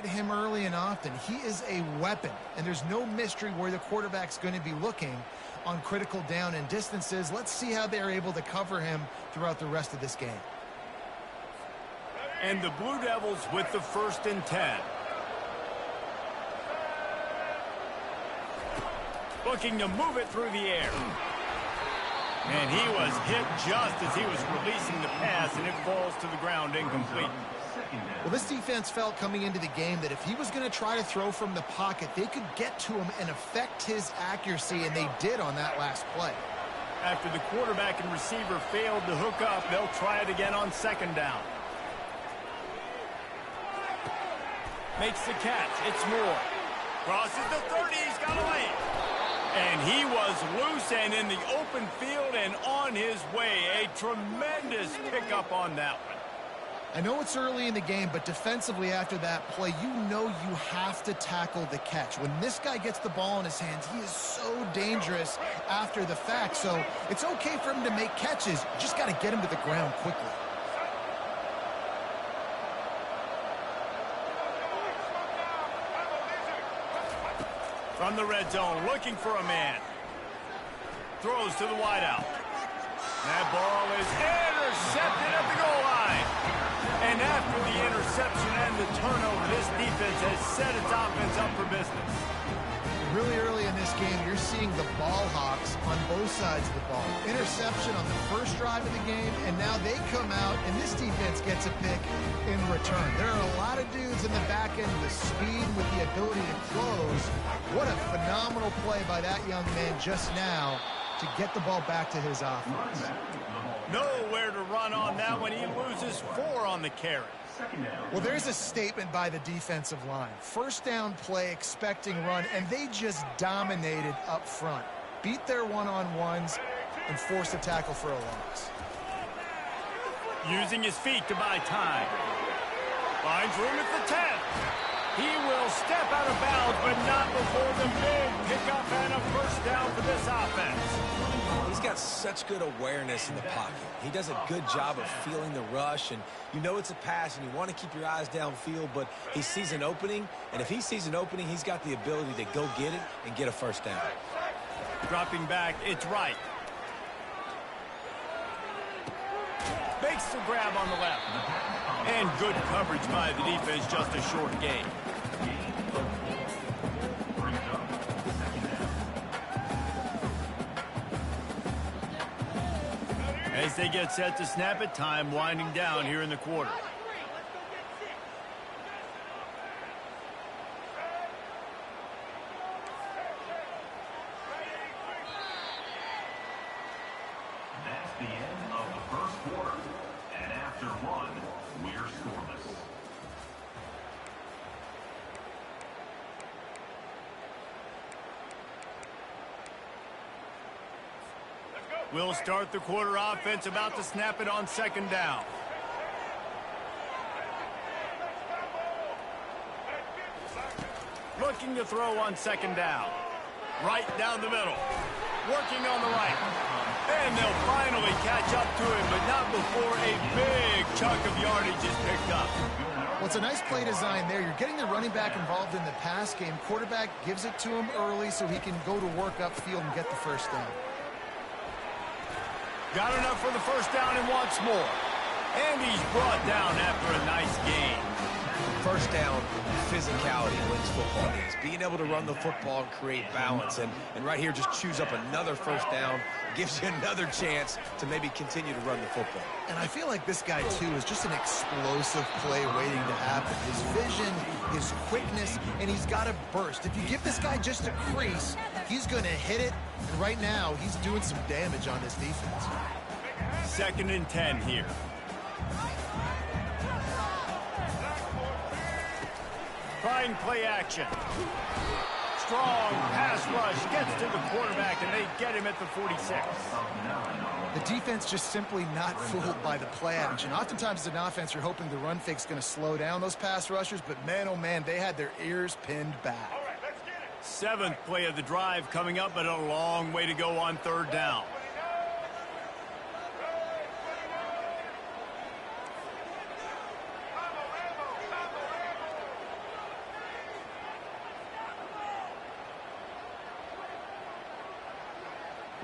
target him early and often. He is a weapon, and there's no mystery where the quarterback's going to be looking on critical down and distances. Let's see how they're able to cover him throughout the rest of this game. And the Blue Devils with the 1st and 10. Looking to move it through the air. And he was hit just as he was releasing the pass, and it falls to the ground incomplete. Well, this defense felt coming into the game that if he was going to try to throw from the pocket, they could get to him and affect his accuracy, and they did on that last play. After the quarterback and receiver failed to hook up, they'll try it again on 2nd down. Makes the catch. It's Moore. Crosses the 30. He's got away. And he was loose and in the open field and on his way. A tremendous pickup on that one. I know it's early in the game, but defensively after that play, you know you have to tackle the catch. When this guy gets the ball in his hands, he is so dangerous after the fact. So it's okay for him to make catches. You just got to get him to the ground quickly. From the red zone, looking for a man. Throws to the wideout. That ball is intercepted at the goal line. And after the interception and the turnover, this defense has set its offense up for business. Really early in this game, you're seeing the ball hawks on both sides of the ball. Interception on the first drive of the game, and now they come out, and this defense gets a pick in return. There are a lot of dudes in the back end with speed, with the ability to close. What a phenomenal play by that young man just now to get the ball back to his offense. Nowhere to run on that one. He loses 4 on the carry. Well, there's a statement by the defensive line. 1st down play, expecting run, and they just dominated up front. Beat their one-on-ones and forced a tackle for a loss. Using his feet to buy time. Finds room at the 10. He will step out of bounds, but not before the big pickup and a 1st down for this offense. He's got such good awareness in the pocket. He does a good job of feeling the rush, and you know it's a pass, and you want to keep your eyes downfield, but he sees an opening, and if he sees an opening, he's got the ability to go get it and get a 1st down. Dropping back, it's right. Makes the grab on the left. And good coverage by the defense, just a short gain. As they get set to snap it, time winding down here in the quarter. That's the end of the 1st quarter. And after 1, we're scoreless. We'll start the quarter offense, about to snap it on 2nd down. Looking to throw on 2nd down. Right down the middle. Working on the right. And they'll finally catch up to him, but not before a big chunk of yardage is picked up. Well, it's a nice play design there. You're getting the running back involved in the pass game. Quarterback gives it to him early so he can go to work upfield and get the 1st down. Got enough for the 1st down and wants more. And he's brought down after a nice gain. 1st down, physicality wins football games. Being able to run the football and create balance. And right here, just choose up another 1st down. Gives you another chance to maybe continue to run the football. And I feel like this guy, too, is just an explosive play waiting to happen. His vision, his quickness, and he's got a burst. If you give this guy just a crease, he's going to hit it. And right now, he's doing some damage on this defense. 2nd and 10 here. Trying play action. Strong pass rush gets to the quarterback, and they get him at the 46. The defense just simply not fooled by the play action. Oftentimes as an offense, you're hoping the run fake's going to slow down those pass rushers, but man, oh man, they had their ears pinned back. 7th play of the drive coming up, but a long way to go on 3rd down.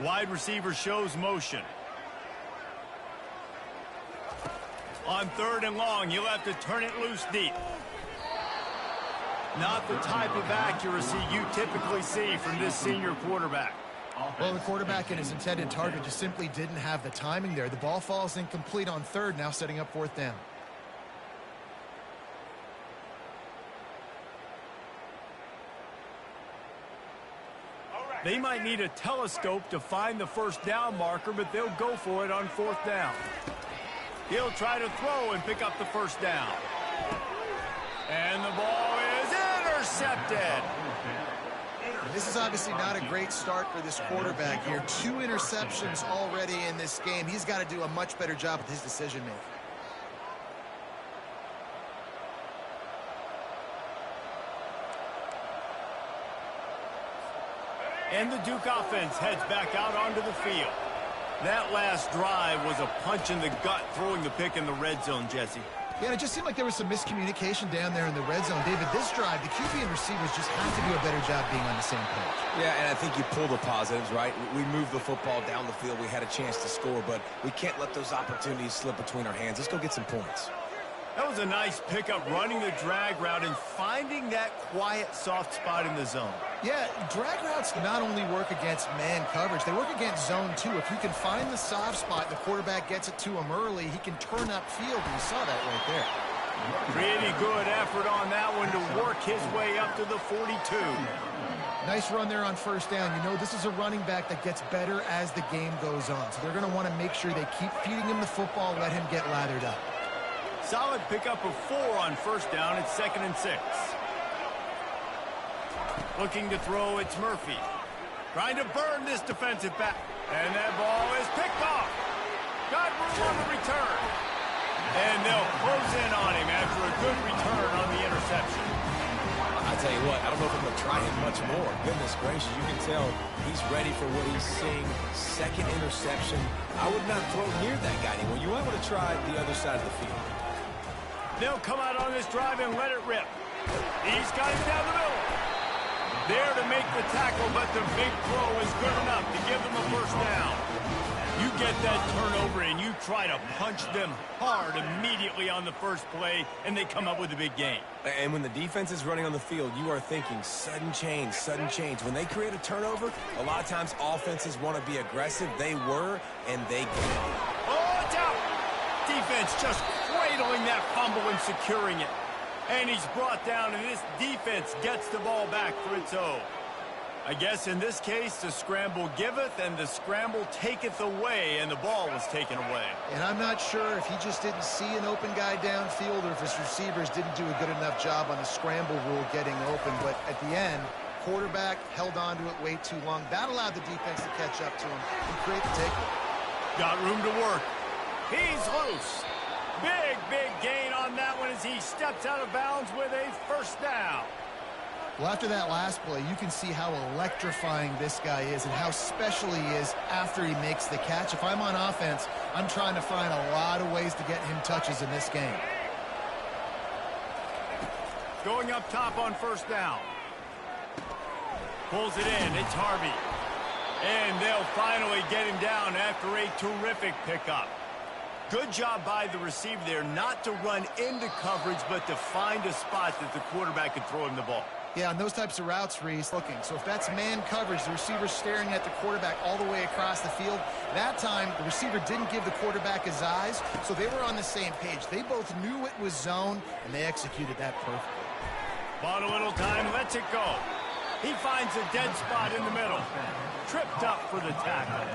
Wide receiver shows motion. On 3rd and long, he'll have to turn it loose deep. Not the type of accuracy you typically see from this senior quarterback. Well, the quarterback and his intended target just simply didn't have the timing there. The ball falls incomplete on 3rd, now setting up 4th down. They might need a telescope to find the 1st down marker, but they'll go for it on 4th down. He'll try to throw and pick up the 1st down. And the ball is intercepted. This is obviously not a great start for this quarterback here. 2 interceptions already in this game. He's got to do a much better job with his decision-making. And the Duke offense heads back out onto the field. That last drive was a punch in the gut, throwing the pick in the red zone, Jesse. Yeah, it just seemed like there was some miscommunication down there in the red zone. David, this drive, the QB and receivers just have to do a better job being on the same page. Yeah, and I think you pull the positives, right? We moved the football down the field. We had a chance to score, but we can't let those opportunities slip between our hands. Let's go get some points. That was a nice pickup, running the drag route and finding that quiet, soft spot in the zone. Yeah, drag routes not only work against man coverage, they work against zone too. If you can find the soft spot, the quarterback gets it to him early, he can turn upfield, and you saw that right there. Pretty good effort on that one to work his way up to the 42. Nice run there on 1st down. You know, this is a running back that gets better as the game goes on, so they're going to want to make sure they keep feeding him the football, let him get lathered up. Solid pickup of 4 on 1st down. It's 2nd and 6. Looking to throw, it's Murphy. Trying to burn this defensive back. And that ball is picked off. Got room on the return. And they'll close in on him after a good return on the interception. I tell you what, I don't know if I'm going to try him much more. Goodness gracious, you can tell he's ready for what he's seeing. 2nd interception. I would not throw near that guy anymore. You might want to try the other side of the field. They'll come out on this drive and let it rip. He's got him down the middle. There to make the tackle, but the big throw is good enough to give them a 1st down. You get that turnover and you try to punch them hard immediately on the 1st play, and they come up with a big gain. And when the defense is running on the field, you are thinking sudden change, sudden change. When they create a turnover, a lot of times offenses want to be aggressive. They were, and they gained. Oh, it's out! Defense just cradling that fumble and securing it. And he's brought down, and this defense gets the ball back for its own. I guess in this case, the scramble giveth and the scramble taketh away, and the ball was taken away. And I'm not sure if he just didn't see an open guy downfield or if his receivers didn't do a good enough job on the scramble rule getting open. But at the end, quarterback held on to it way too long. That allowed the defense to catch up to him and create the takeaway. Got room to work. He's loose. Big gain on that one as he steps out of bounds with a 1st down. Well, after that last play, you can see how electrifying this guy is and how special he is after he makes the catch. If I'm on offense, I'm trying to find a lot of ways to get him touches in this game. Going up top on 1st down. Pulls it in. It's Harvey. And they'll finally get him down after a terrific pickup. Good job by the receiver there not to run into coverage, but to find a spot that the quarterback could throw him the ball. Yeah, on those types of routes, Reese, looking. So if that's man coverage, the receiver's staring at the quarterback all the way across the field. That time, the receiver didn't give the quarterback his eyes, so they were on the same page. They both knew it was zone, and they executed that perfectly. Bought a little time, lets it go. He finds a dead spot in the middle. Tripped up for the tackle.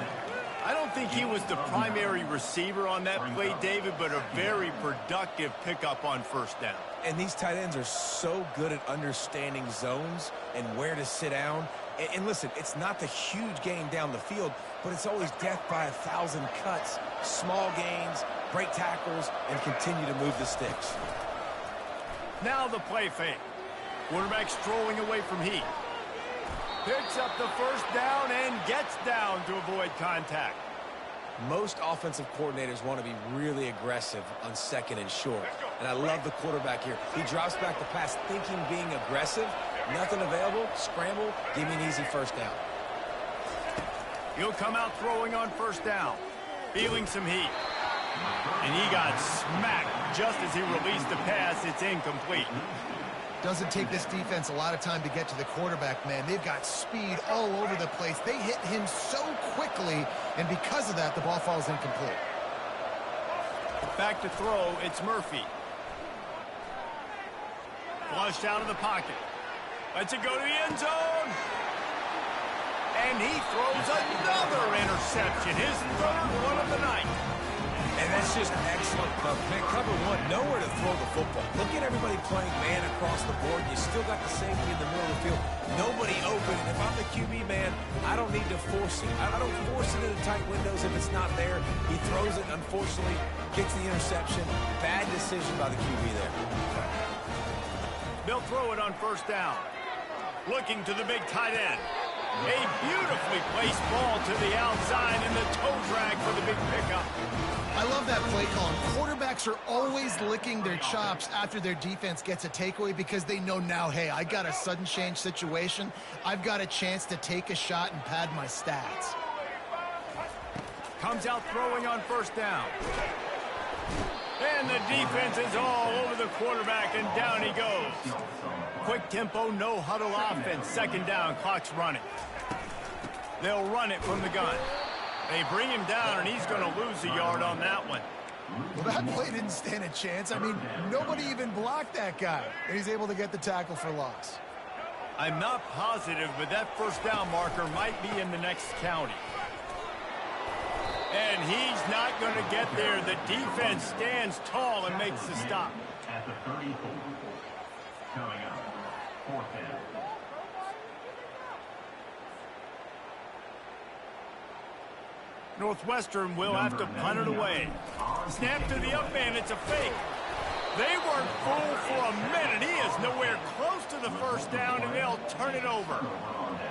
I don't think he was the primary receiver on that play, David, but a very productive pickup on 1st down. And these tight ends are so good at understanding zones and where to sit down. And listen, it's not the huge gain down the field, but it's always death by 1,000 cuts, small gains, break tackles, and continue to move the sticks. Now the play fake. Quarterback strolling away from Heath. Picks up the 1st down and gets down to avoid contact. Most offensive coordinators want to be really aggressive on 2nd and short. And I love the quarterback here. He drops back the pass thinking being aggressive. Nothing available. Scramble. Give me an easy 1st down. He'll come out throwing on first down. Feeling some heat. And he got smacked just as he released the pass. It's incomplete. Doesn't take this defense a lot of time to get to the quarterback, man. They've got speed all over the place. They hit him so quickly, and because of that, the ball falls incomplete. Back to throw, it's Murphy. Flushed out of the pocket. Lets it go to the end zone. And he throws another interception, his third one of the night. And that's just excellent cover. Man, cover one, nowhere to throw the football. Look at everybody playing man across the board. You still got the safety in the middle of the field. Nobody open. And if I'm the QB, man, I don't need to force it. I don't force it into tight windows if it's not there. He throws it, unfortunately, gets the interception. Bad decision by the QB there. They'll throw it on first down. Looking to the big tight end. A beautifully placed ball to the outside and the toe drag for the big pickup. I love that play call. Quarterbacks are always licking their chops after their defense gets a takeaway because they know now, hey, I got a sudden change situation. I've got a chance to take a shot and pad my stats. Comes out throwing on first down. And the defense is all over the quarterback, and down he goes. Quick tempo, no huddle offense. Second down, clock's running. They'll run it from the gun. They bring him down, and he's going to lose a yard on that one. Well, that play didn't stand a chance. I mean, nobody even blocked that guy, and he's able to get the tackle for loss. I'm not positive, but that first down marker might be in the next county. And he's not going to get there. The defense stands tall and makes the stop. At the 34. Coming up, fourth down. Northwestern will have to punt it away. Snap to the up man. It's a fake. They weren't fooled for a minute. He is nowhere close to the first down, and they'll turn it over.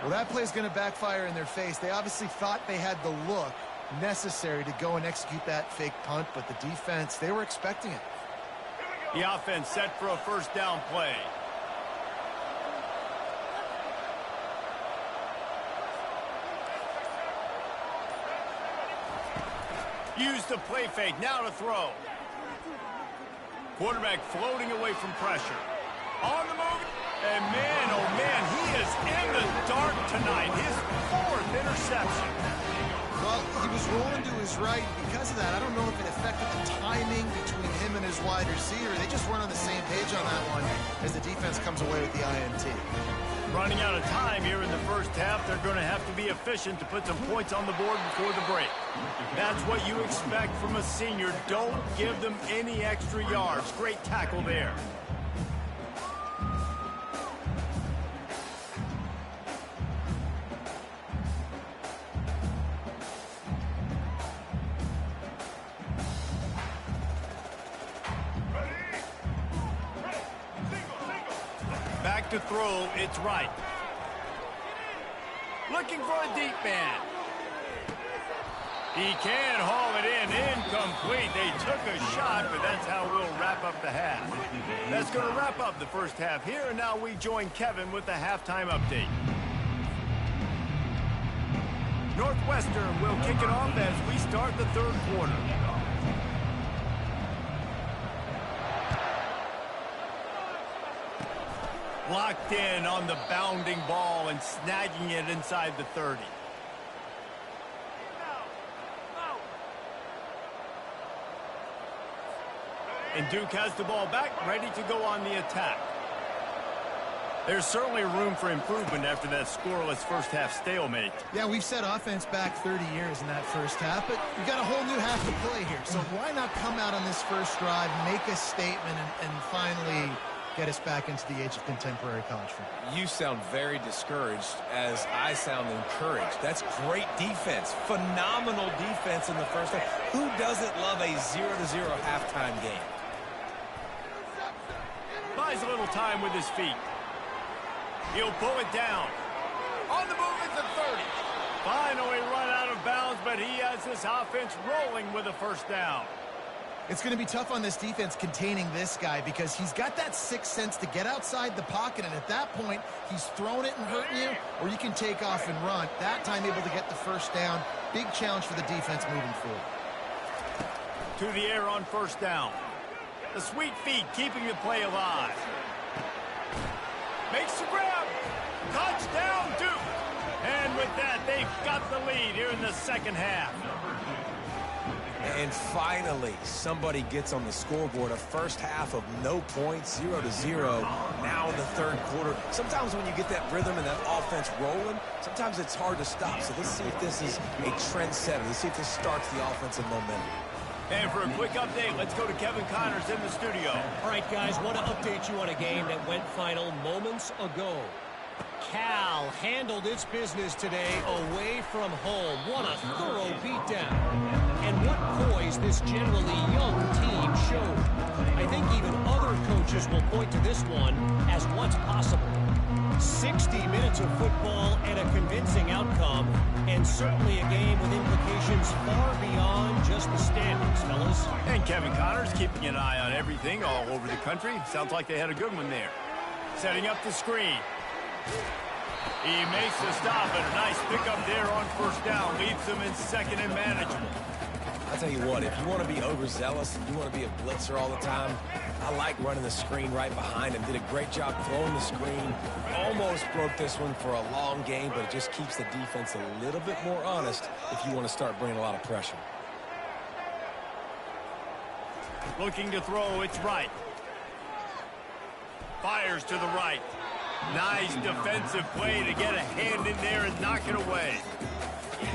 Well, that play's going to backfire in their face. They obviously thought they had the look necessary to go and execute that fake punt, but the defense, they were expecting it. The offense set for a first down play. Use the play fake, now to throw. Quarterback floating away from pressure. On the move, and man, oh man, he is in the dark tonight. His fourth interception. Well, he was rolling to his right. Because of that, I don't know if it affected the timing between him and his wide receiver. They just weren't on the same page on that one as the defense comes away with the INT. Running out of time here in the first half. They're going to have to be efficient to put some points on the board before the break. That's what you expect from a senior. Don't give them any extra yards. Great tackle there. Back to throw, it's right. Looking for a deep man. He can haul it in, incomplete. They took a shot, but that's how we'll wrap up the half. That's going to wrap up the first half here, and now we join Kevin with the halftime update. Northwestern will kick it off as we start the third quarter. Locked in on the bounding ball and snagging it inside the 30. And Duke has the ball back, ready to go on the attack. There's certainly room for improvement after that scoreless first-half stalemate. Yeah, we've set offense back 30 years in that first half, but we've got a whole new half to play here. So why not come out on this first drive, make a statement, and finally get us back into the age of contemporary college football? You sound very discouraged as I sound encouraged. That's great defense. Phenomenal defense in the first half. Who doesn't love a 0-0 halftime game? Buys a little time with his feet. He'll pull it down. On the move at the 30. Finally run out of bounds, but he has this offense rolling with a first down. It's going to be tough on this defense containing this guy because he's got that sixth sense to get outside the pocket, and at that point, he's throwing it and hurting you, or you can take off and run. That time able to get the first down. Big challenge for the defense moving forward. To the air on first down. The sweet feet keeping the play alive. Makes the grab. Touchdown, Duke. And with that, they've got the lead here in the second half. And finally, somebody gets on the scoreboard. A first half of no points, 0-0. Now in the third quarter. Sometimes when you get that rhythm and that offense rolling, sometimes it's hard to stop. So let's see if this is a trendsetter. Let's see if this starts the offensive momentum. And for a quick update, let's go to Kevin Connors in the studio. All right, guys, want to update you on a game that went final moments ago. Cal handled its business today away from home. What a thorough beatdown. And what poise this generally young team showed. I think even other coaches will point to this one as what's possible. 60 minutes of football and a convincing outcome, and certainly a game with implications far beyond just the standings, fellas. And Kevin Connors keeping an eye on everything all over the country. Sounds like they had a good one there. Setting up the screen. He makes the stop, and a nice pickup there on first down. Leaves them in second and manageable. I'll tell you what, if you want to be overzealous, if you want to be a blitzer all the time, I like running the screen right behind him. Did a great job throwing the screen. Almost broke this one for a long game, but it just keeps the defense a little bit more honest if you want to start bringing a lot of pressure. Looking to throw, it's right. Fires to the right. Nice defensive play to get a hand in there and knock it away.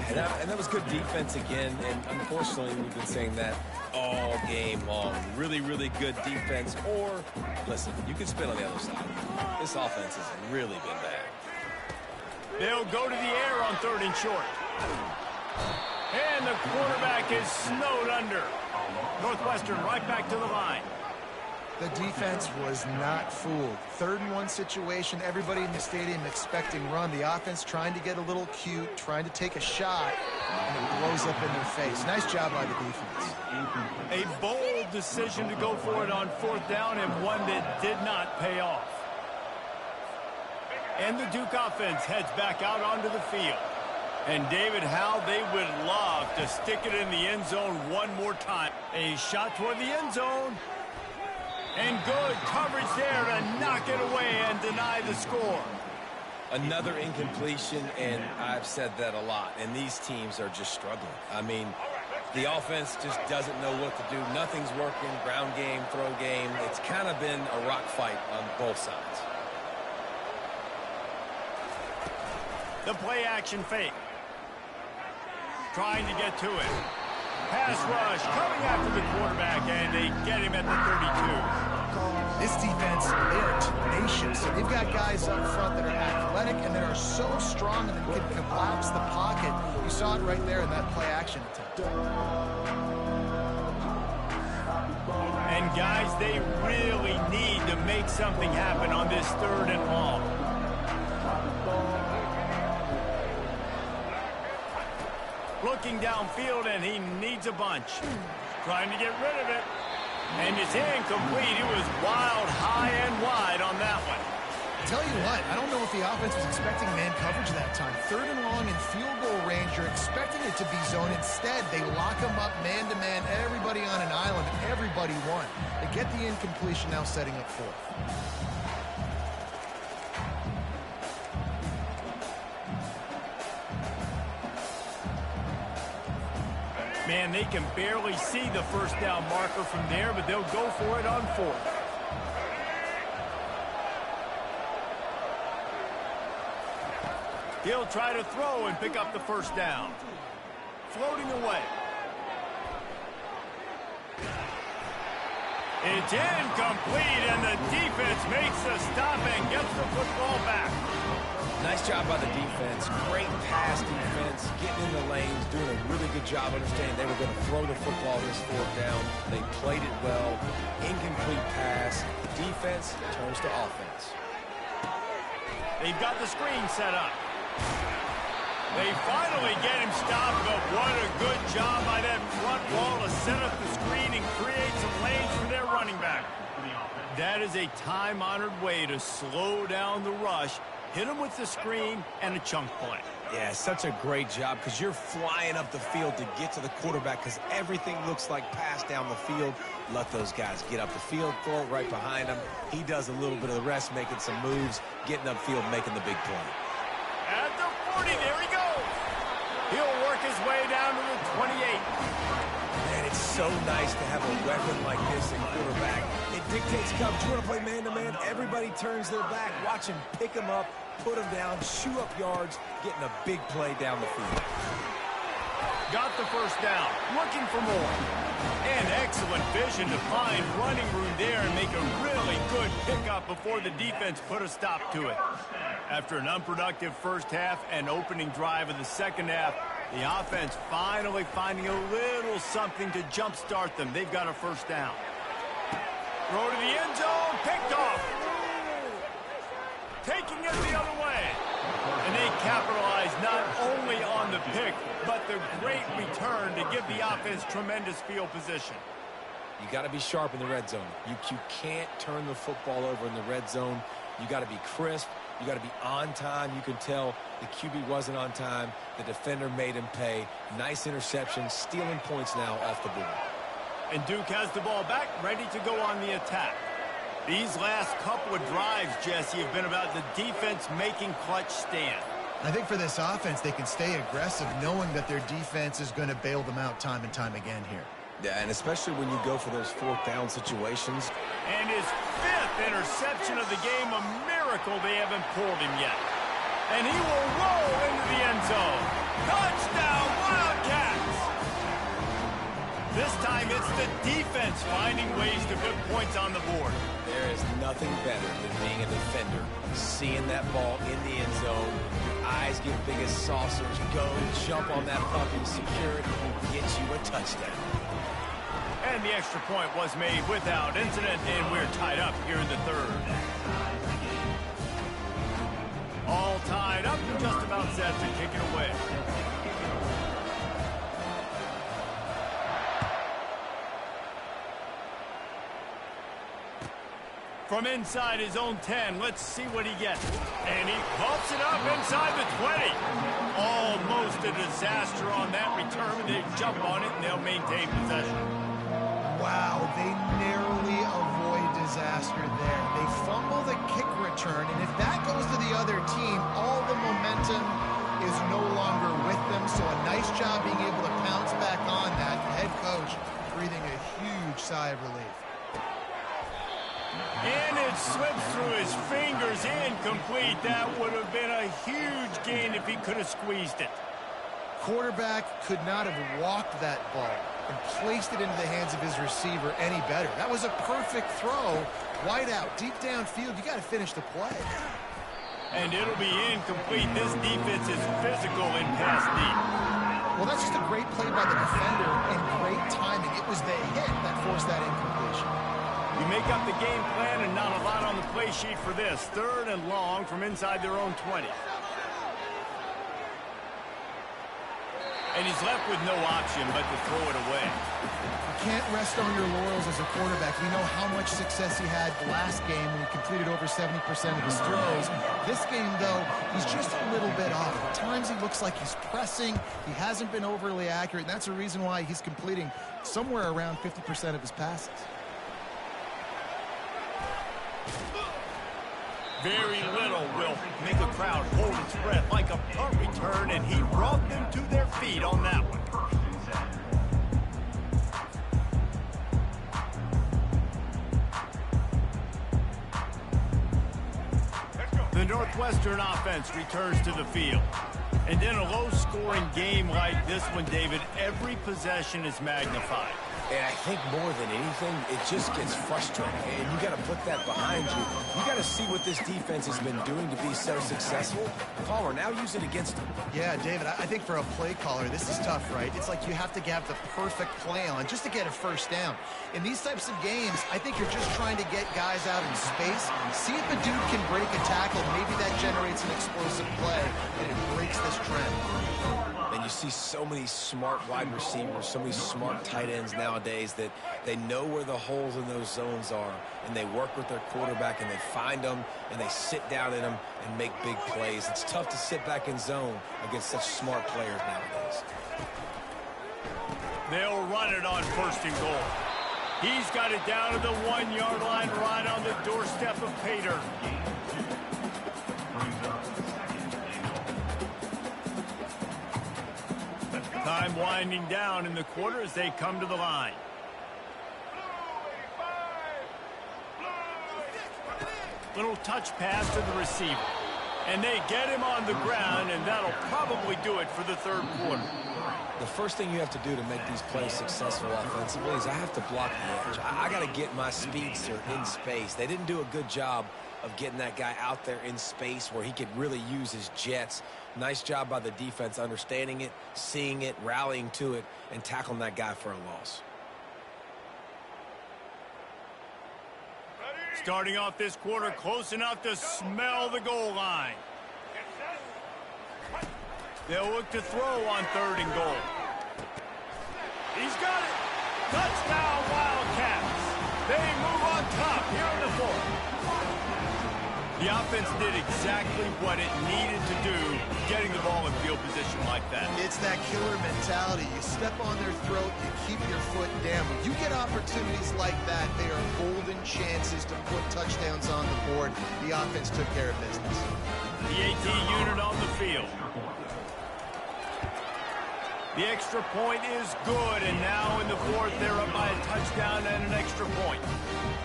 And that was good defense again, and unfortunately we've been saying that all game long. Really, really good defense, or, listen, you can spin on the other side. This offense has really been bad. They'll go to the air on third and short. And the quarterback is snowed under. Northwestern right back to the line. The defense was not fooled. 3rd and 1 situation, everybody in the stadium expecting run. The offense trying to get a little cute, trying to take a shot, and it blows up in their face. Nice job by the defense. A bold decision to go for it on 4th down, and one that did not pay off. And the Duke offense heads back out onto the field. And David, how they would love to stick it in the end zone one more time. A shot toward the end zone. And good coverage there to knock it away and deny the score. Another incompletion, and I've said that a lot, and these teams are just struggling. I mean, the offense just doesn't know what to do. Nothing's working, ground game, throw game. It's kind of been a rock fight on both sides. The play action fake. Trying to get to it. Pass rush coming after the quarterback, and they get him at the 32. This defense, they are tenacious. They've got guys up front that are athletic and that are so strong that can collapse the pocket. You saw it right there in that play action attempt. And guys, they really need to make something happen on this 3rd and long. Looking downfield, and he needs a bunch. Trying to get rid of it. And it's incomplete. It was wild, high and wide on that one. Tell you what, I don't know if the offense was expecting man coverage that time. 3rd and long in field goal range, you're expecting it to be zone. Instead, they lock them up man-to-man, everybody on an island, and everybody won. They get the incompletion, now setting up 4th. Man, they can barely see the first down marker from there, but they'll go for it on 4th. He'll try to throw and pick up the first down. Floating away. It's incomplete, and the defense makes the stop and gets the football back. Nice job by the defense. Great pass defense, getting in the lanes, doing a really good job understanding they were going to throw the football this 4th down. They played it well. Incomplete pass. Defense turns to offense. They've got the screen set up. They finally get him stopped, but what a good job by that front wall to set up the screen and create some lanes for their running back. That is a time-honored way to slow down the rush, hit him with the screen, and a chunk play. Yeah, such a great job because you're flying up the field to get to the quarterback because everything looks like pass down the field. Let those guys get up the field, throw it right behind him. He does a little bit of the rest, making some moves, getting upfield, making the big play. At the 40, there he goes. He'll work his way down to the 28. Man, it's so nice to have a weapon like this in quarterback. It dictates coverage. You want to play man-to-man? Everybody turns their back. Watch him pick him up, put him down, shoot up yards, getting a big play down the field. Got the first down, looking for more. And excellent vision to find running room there and make a really good pickup before the defense put a stop to it. After an unproductive first half and opening drive of the second half, the offense finally finding a little something to jumpstart them. They've got a first down. Throw to the end zone, picked off. Taking it the other way. And they capitalize not only on the pick, but the great return to give the offense tremendous field position. You got to be sharp in the red zone. You can't turn the football over in the red zone. You got to be crisp. You got to be on time. You can tell the QB wasn't on time. The defender made him pay. Nice interception, stealing points now off the board. And Duke has the ball back, ready to go on the attack. These last couple of drives, Jesse, have been about the defense making clutch stand. I think for this offense, they can stay aggressive knowing that their defense is going to bail them out time and time again here. Yeah, and especially when you go for those fourth down situations. And his fifth interception of the game, a miracle they haven't pulled him yet. And he will roll into the end zone. Touchdown, Wildcats! This time it's the defense finding ways to put points on the board. There is nothing better than being a defender, seeing that ball in the end zone, your eyes get big as saucers, go, jump on that puppy, secure it, and get you a touchdown. And the extra point was made without incident, and we're tied up here in the third. All tied up, just about set to kick it away. From inside his own 10, let's see what he gets. And he pumps it up inside the 20. Almost a disaster on that return. They jump on it, and they'll maintain possession. Wow, they narrowly avoid disaster there. They fumble the kick return, and if that goes to the other team, all the momentum is no longer with them. So a nice job being able to pounce back on that. Head coach breathing a huge sigh of relief. And it slips through his fingers, incomplete. That would have been a huge gain if he could have squeezed it. Quarterback could not have walked that ball and placed it into the hands of his receiver any better. That was a perfect throw. Wide out, deep downfield. You got to finish the play. And it'll be incomplete. This defense is physical in pass deep. Well, that's just a great play by the defender and great timing. It was the hit that forced that incompletion. You make up the game plan and not a lot on the play sheet for this. Third and long from inside their own 20. And he's left with no option but to throw it away. You can't rest on your laurels as a quarterback. We know how much success he had last game when he completed over 70% of his throws. This game, though, he's just a little bit off. At times he looks like he's pressing. He hasn't been overly accurate, and that's a reason why he's completing somewhere around 50% of his passes. Very little will make a crowd hold its breath like a punt return, and he brought them to their feet on that one. The Northwestern offense returns to the field. And in a low-scoring game like this one, David, every possession is magnified. And I think more than anything, it just gets frustrating. And you got to put that behind you. You got to see what this defense has been doing to be so successful. Caller, now use it against them. Yeah, David, I think for a play caller, this is tough, right? It's like you have to have the perfect play on just to get a first down. In these types of games, I think you're just trying to get guys out in space, see if a dude can break a tackle. Maybe that generates an explosive play, and it breaks this trend. And you see so many smart wide receivers, so many smart tight ends nowadays that they know where the holes in those zones are, and they work with their quarterback, and they find them, and they sit down in them and make big plays. It's tough to sit back in zone against such smart players nowadays. They'll run it on 1st and goal. He's got it down to the 1-yard line right on the doorstep of Pater. Time winding down in the quarter as they come to the line. Little touch pass to the receiver. And they get him on the ground, and that'll probably do it for the 3rd quarter. The first thing you have to do to make these plays successful offensively is I have to block the edge. I got to get my speedster in space. They didn't do a good job of getting that guy out there in space where he could really use his jets. Nice job by the defense understanding it, seeing it, rallying to it, and tackling that guy for a loss. Starting off this quarter close enough to smell the goal line. They'll look to throw on 3rd and goal. He's got it. Touchdown, Wildcats. They move on top here in the 4th. The offense did exactly what it needed to do, getting the ball in field position like that. It's that killer mentality. You step on their throat, you keep your foot down. When you get opportunities like that, they are golden chances to put touchdowns on the board. The offense took care of business. The AT unit on the field. The extra point is good, and now in the 4th, they're up by a touchdown and an extra point.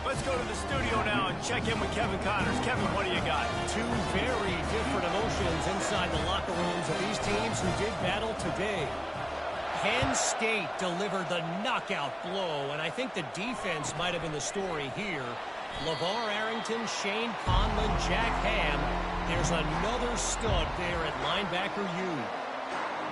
Let's go to the studio now and check in with Kevin Connors. Kevin, what do you got? Two very different emotions inside the locker rooms of these teams who did battle today. Penn State delivered the knockout blow, and I think the defense might have been the story here. LeVar Arrington, Shane Conlon, Jack Ham. There's another stud there at linebacker U.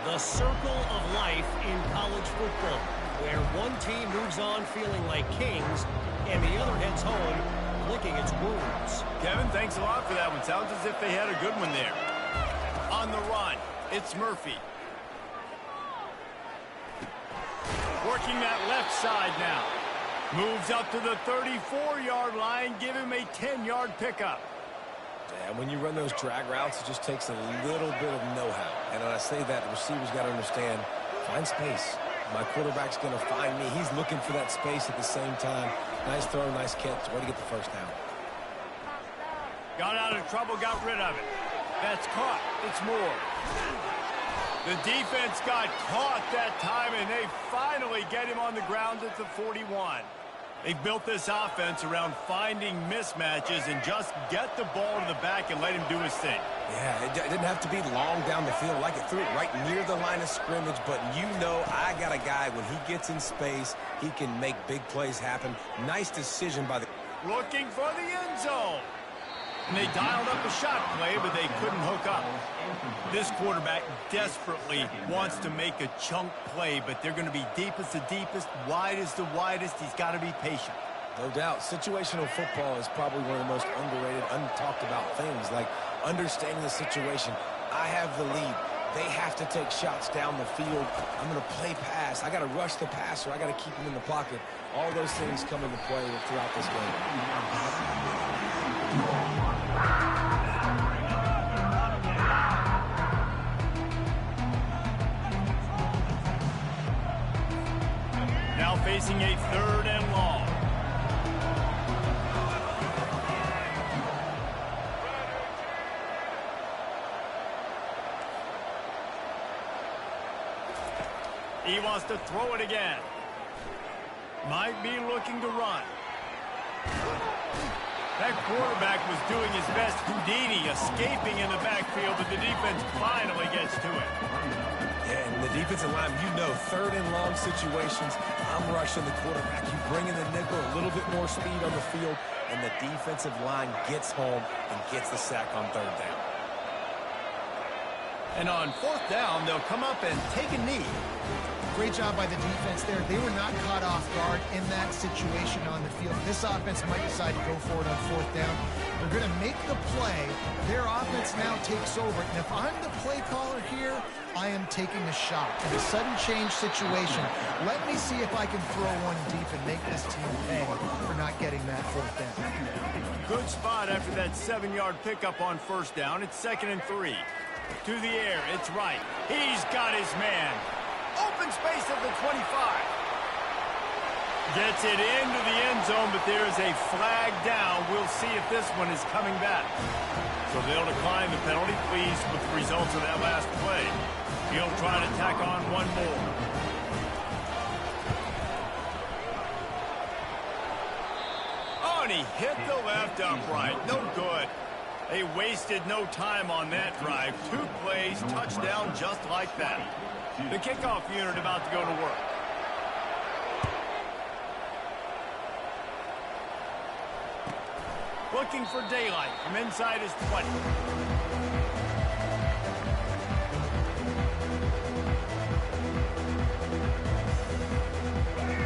The circle of life in college football, where one team moves on feeling like kings, and the other heads home licking its wounds. Kevin, thanks a lot for that one. Sounds as if they had a good one there. On the run, it's Murphy. Working that left side now. Moves up to the 34-yard line, give him a 10-yard pickup. And when you run those drag routes, it just takes a little bit of know-how. And when I say that, the receivers got to understand, find space. My quarterback's going to find me. He's looking for that space at the same time. Nice throw, nice catch. Way to get the first down. Got out of trouble, got rid of it. That's caught. It's Moore. The defense got caught that time, and they finally get him on the ground at the 41. They've built this offense around finding mismatches and just get the ball to the back and let him do his thing. Yeah, it didn't have to be long down the field. Like it threw it right near the line of scrimmage, but you know I got a guy, when he gets in space, he can make big plays happen. Nice decision by the... Looking for the end zone. And they dialed up a shot play, but they couldn't hook up. This quarterback desperately wants to make a chunk play, but they're going to be deep as the deepest, wide as the widest. He's got to be patient. No doubt. Situational football is probably one of the most underrated, untalked about things, like understanding the situation. I have the lead. They have to take shots down the field. I'm going to play pass. I got to rush the passer. I got to keep him in the pocket. All those things come into play throughout this game. Now facing a 3rd and long. He wants to throw it again. Might be looking to run. That quarterback was doing his best Houdini, escaping in the backfield, but the defense finally gets to it. And the defensive line, you know, third and long situations, I'm rushing the quarterback. You bring in the nickel, a little bit more speed on the field, and the defensive line gets home and gets the sack on third down. And on fourth down, they'll come up and take a knee. Great job by the defense there. They were not caught off guard in that situation on the field. This offense might decide to go for it on fourth down. They're going to make the play. Their offense now takes over. And if I'm the play caller here, I am taking a shot. In a sudden change situation, let me see if I can throw one deep and make this team pay for not getting that fourth down. Good spot after that 7-yard pickup on first down. It's 2nd and 3. To the air, it's right. He's got his man. Open space at the 25. Gets it into the end zone, but there is a flag down. We'll see if this one is coming back. So they'll decline the penalty. Pleased with the results of that last play. He'll try to tack on one more. Oh, and he hit the left upright. No good. They wasted no time on that drive. 2 plays, touchdown just like that. The kickoff unit about to go to work. Looking for daylight from inside his 20.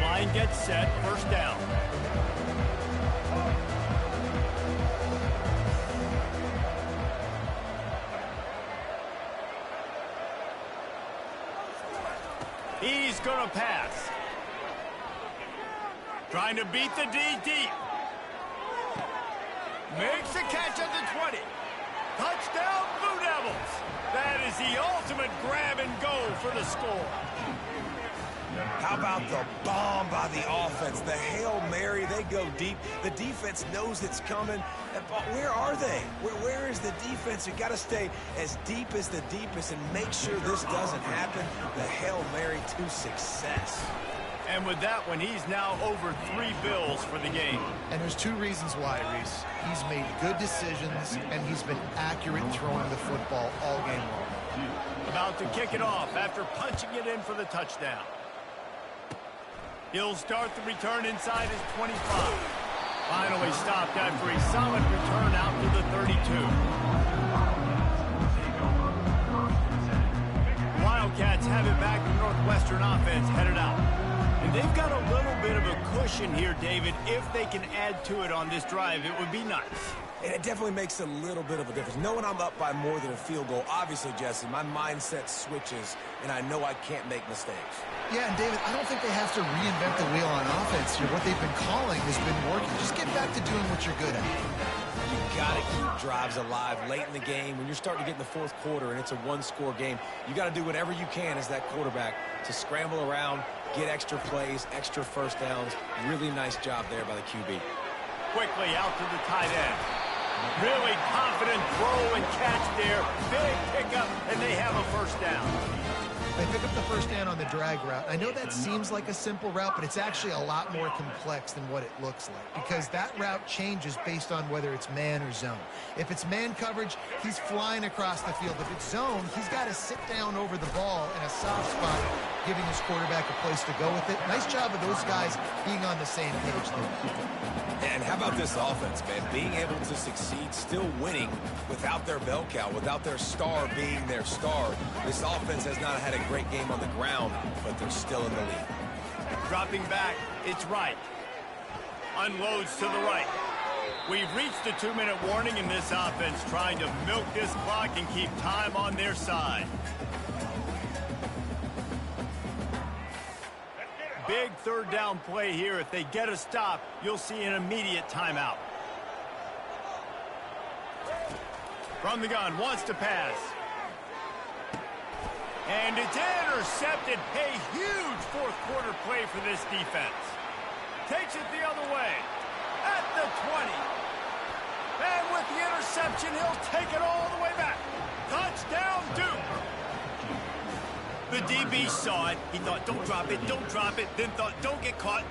Line gets set, first down. He's going to pass. Trying to beat the D deep. Makes a catch at the 20. Touchdown, Blue Devils. That is the ultimate grab and go for the score. How about the bomb by the offense? The Hail Mary, they go deep. The defense knows it's coming. Where are they? Where is the defense? You got to stay as deep as the deepest and make sure this doesn't happen. The Hail Mary to success. And with that one, he's now over 3 bills for the game. And there's 2 reasons why, Reese. He's made good decisions, and he's been accurate throwing the football all game long. About to kick it off after punching it in for the touchdown. He'll start the return inside his 25. Finally stopped after a solid return out to the 32. Wildcats have it back. The Northwestern offense headed out. And they've got a little bit of a cushion here, David. If they can add to it on this drive, it would be nice. And it definitely makes a little bit of a difference. Knowing I'm up by more than a field goal, obviously, Jesse, my mindset switches, and I know I can't make mistakes. Yeah, and David, I don't think they have to reinvent the wheel on offense here. What they've been calling has been working. Just get back to doing what you're good at. You got to keep drives alive late in the game. When you're starting to get in the fourth quarter and it's a 1-score game, you got to do whatever you can as that quarterback to scramble around, get extra plays, extra first downs. Really nice job there by the QB. Quickly out to the tight end. Really confident throw and catch there. Big pickup, and they have a first down. They pick up the first down on the drag route. I know that seems like a simple route, but it's actually a lot more complex than what it looks like because that route changes based on whether it's man or zone. If it's man coverage, he's flying across the field. If it's zone, he's got to sit down over the ball in a soft spot, giving his quarterback a place to go with it. Nice job of those guys being on the same page there. And how about this offense, man? Being able to succeed, still winning without their bell cow, without their star being their star. This offense has not had a great game on the ground, but they're still in the lead. Dropping back, it's right. Unloads to the right. We've reached a 2-minute warning in this offense, trying to milk this clock and keep time on their side. Big third down play here. If they get a stop, you'll see an immediate timeout. From the gun, wants to pass. And it's intercepted. A huge fourth quarter play for this defense. Takes it the other way. At the 20. And with the interception, he'll take it all the way back. Touchdown, Duke. The DB saw it. He thought, don't drop it, don't drop it. Then thought, don't get caught,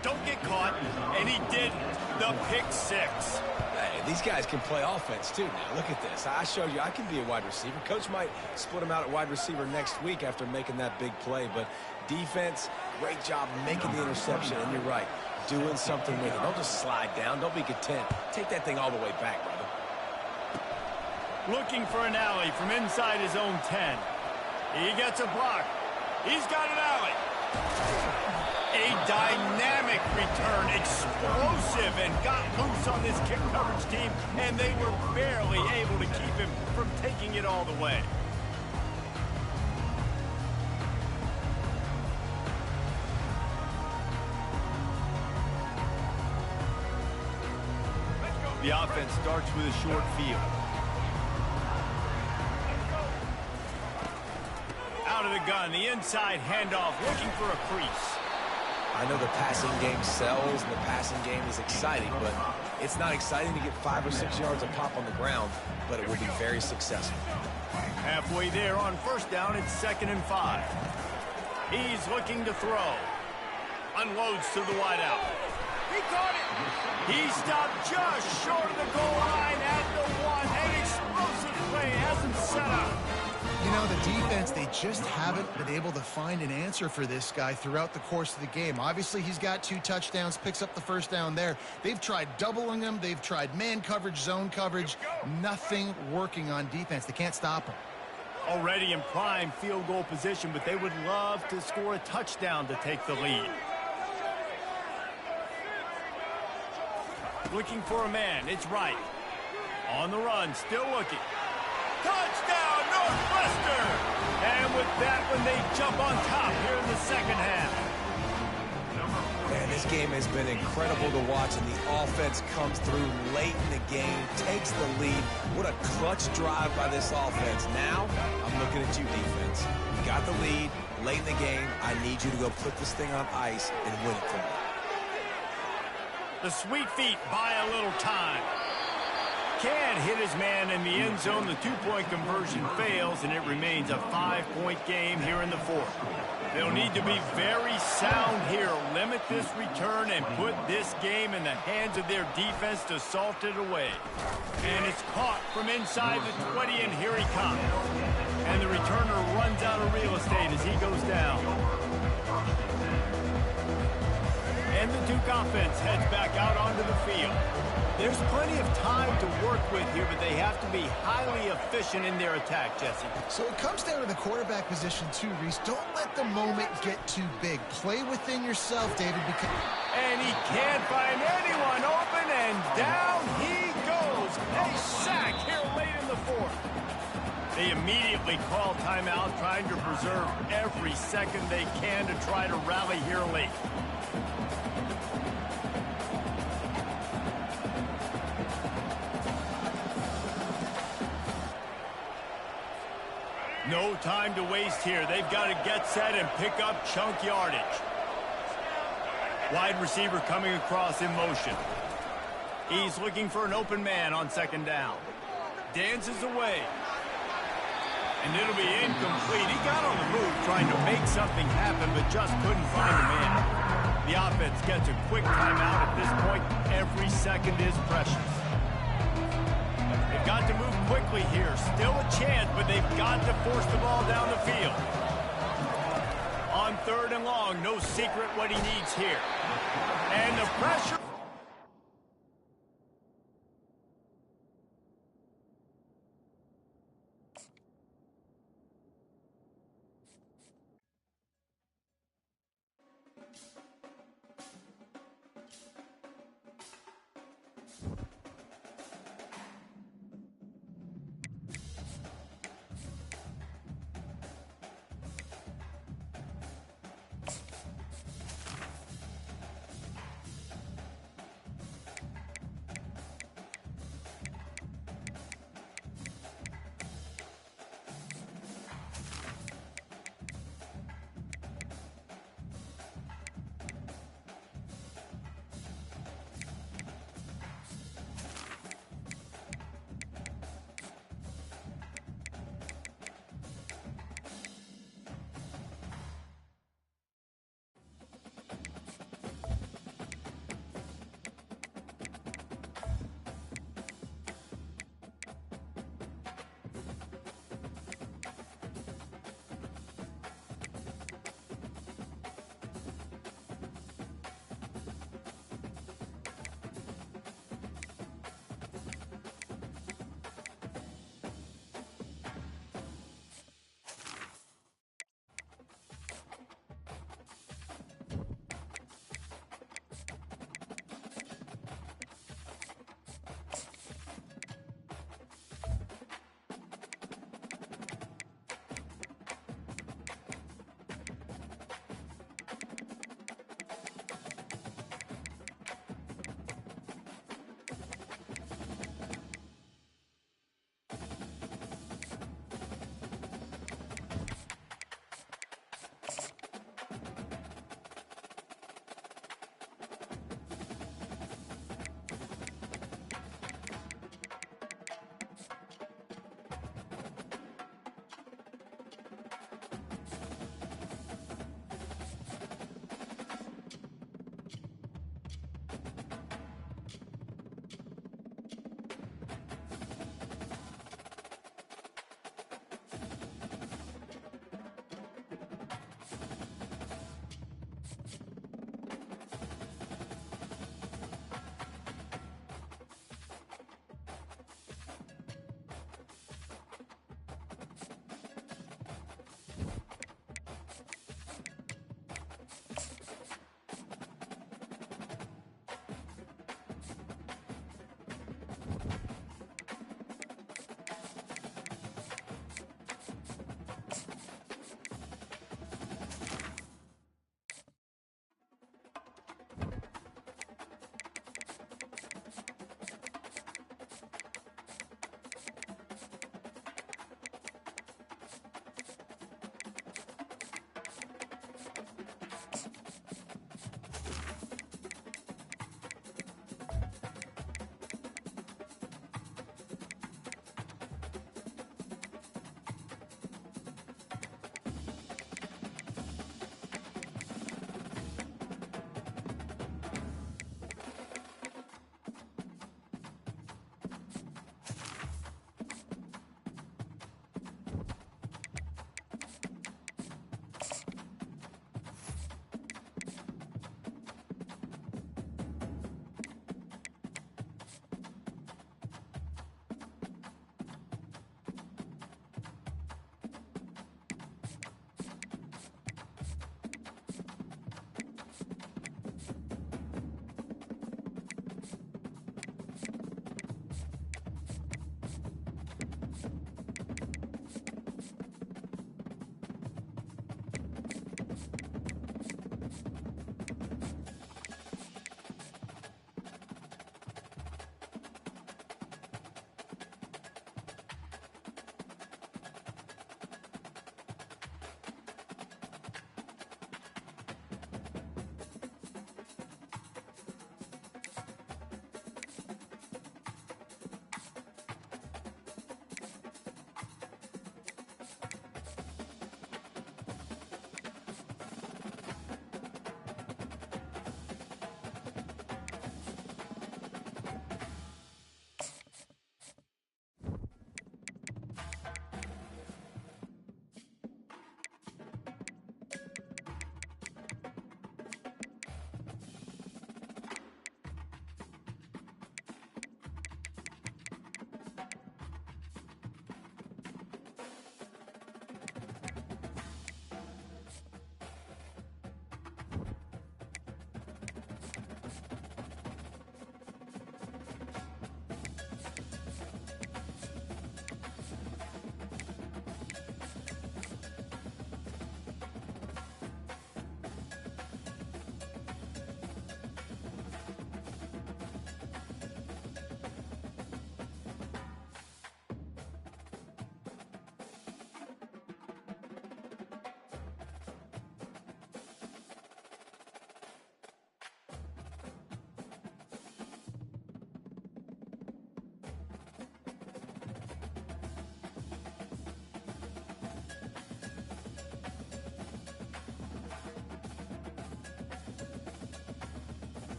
and he didn't. The pick six. Hey, these guys can play offense, too, now. Look at this. I showed you I can be a wide receiver. Coach might split him out at wide receiver next week after making that big play. But defense, great job making the interception. And you're right, doing something with it. Don't just slide down. Don't be content. Take that thing all the way back, brother. Looking for an alley from inside his own 10. He gets a block. He's got an alley. A dynamic return, explosive, and got loose on this kick coverage team, and they were barely able to keep him from taking it all the way. The offense starts with a short field. Out of the gun, the inside handoff, looking for a crease. I know the passing game sells and the passing game is exciting, but it's not exciting to get 5 or 6 yards a pop on the ground, but it will be very successful. Halfway there on first down, it's 2nd and 5. He's looking to throw. Unloads to the wideout. He caught it. He stopped just short of the goal line at the 1. An explosive play has him set up. You know, the defense, they just haven't been able to find an answer for this guy throughout the course of the game. Obviously, he's got 2 touchdowns, picks up the first down there. They've tried doubling him. They've tried man coverage, zone coverage. Nothing working on defense. They can't stop him. Already in prime field goal position, but they would love to score a touchdown to take the lead. Looking for a man. It's right. On the run, still looking. Touchdown, Northwestern! And with that one, they jump on top here in the second half. Man, this game has been incredible to watch, and the offense comes through late in the game, takes the lead. What a clutch drive by this offense. Now, I'm looking at you, defense. You got the lead late in the game. I need you to go put this thing on ice and win it for me. The sweet feet buy a little time. Can't hit his man in the end zone. The 2-point conversion fails, and it remains a 5-point game here in the 4th. They'll need to be very sound here, limit this return, and put this game in the hands of their defense to salt it away. And it's caught from inside the 20, and here he comes. And the returner runs out of real estate as he goes down. And the Duke offense heads back out onto the field. There's plenty of time to work with here, but they have to be highly efficient in their attack, Jesse. So it comes down to the quarterback position too, Reese. Don't let the moment get too big. Play within yourself, David. And he can't find anyone open, and down he goes. A sack here late in the 4th. They immediately call timeout, trying to preserve every second they can to try to rally here late. No time to waste here. They've got to get set and pick up chunk yardage. Wide receiver coming across in motion. He's looking for an open man on 2nd down. Dances away. And it'll be incomplete. He got on the move trying to make something happen, but just couldn't find a man. The offense gets a quick timeout at this point. Every second is precious. They've got to move quickly here. Still a chance, but they've got to force the ball down the field. On 3rd and long, no secret what he needs here. And the pressure...